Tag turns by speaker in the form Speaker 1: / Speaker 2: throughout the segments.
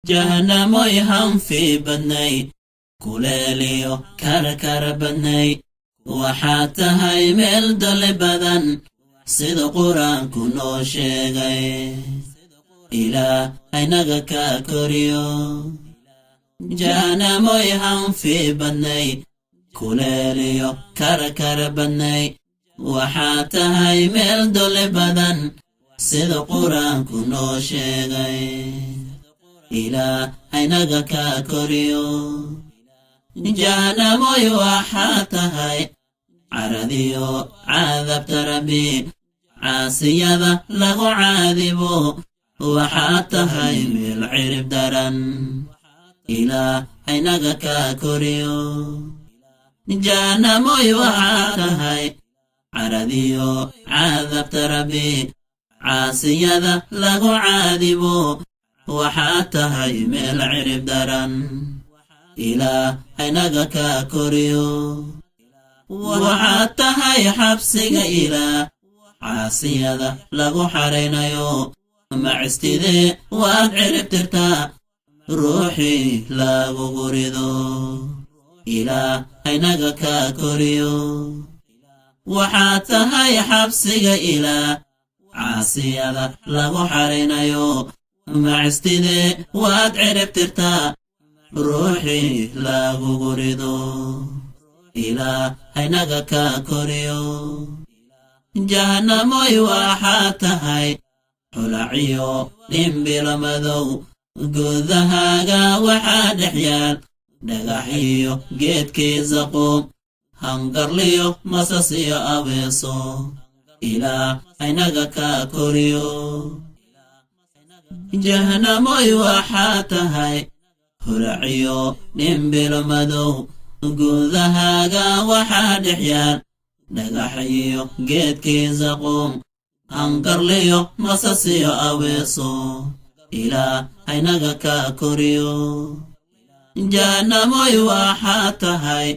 Speaker 1: jahanamoy hanfi badnay kuleeliyo karkar badnay waxaad tahay meel dole badan sida quraanku noo sheegay ilaahay naga ka koriyo jahanamoy hanfi badnay kuleeliyo karkar badnay waxaad tahay meel dole badan sida quraanku noo sheegay ilaahay naga ka koriyo jahanamoy waxaad tahay caradiyo cadabta rabbi caasiyada lagu caadibo waxaad tahay meel cirib daran ilaahay naga ka koriyo jahanamoy waxaad tahay caradiyo cadabta rabbi caasiyada lagu caadibo waxaad tahay meel cirib daran ilaahay naga ka koriyo waxaad tahay xabsiga ilaah caasiyada lagu xaraynayo macistidee waad cirib tirtaa ruuxii lagu gurido ilaahay naga ka koriyo waxaad tahay xabsiga ilaah caasiyada lagu xaraynayo macistidee waad cirib tirtaa ruuxii lagu gurido ilaahay naga ka koriyo jahanamoy waxaad tahay xulaciyo dhimbilo madow gudahaaga waxaa dhex yaal dhagaxiyo geedkii zaquum hangarliyo masasiyo abeeso ilaahay naga ka koriyo jahanamoy waxaad tahay xulaciyo dhimbilo madow gudahaaga waxaa dhex yaal dhagaxiyo geedkii zaquum hangarliyo masasiyo abeeso ilaahay naga ka koriyo jahanamoy waxaad tahay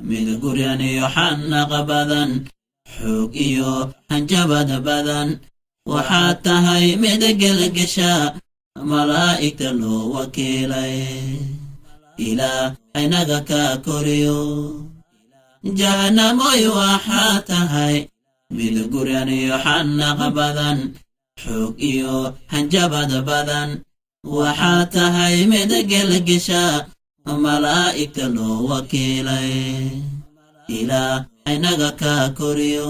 Speaker 1: mid guryan iyo xanaqa badan xoog iyo hanjabad badan waxaad tahay mid gelgesha malaa'igta loo wakiilay ilaahay naga ka koriyo jahanamoy waxaad tahay mid guryan iyo xanaqa badan xoog iyo hanjabad badan waxaad tahay mid gelgesha malaa'igta loo wakiilay ilaahay naga ka koriyo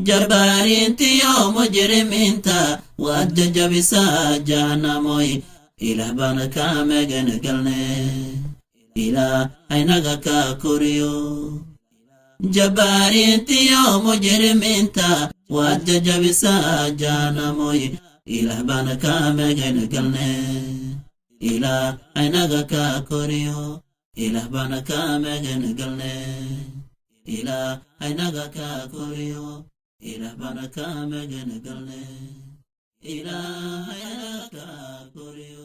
Speaker 1: jabbaariintiyo mujrimiinta waad jajabisaa jahanamoy ilaah baan ka magan galne ilaahay naga ka koriyo jabbaariintiyo mujrimiinta waad jajabisaa jahanamoy ilaah baan ka magan galne ilaahay naga ka koriyo ilaah baan ka magan galne ilaahay naga ka koriyo ilaah baan ka magan galne ilaahay naga ka koriyo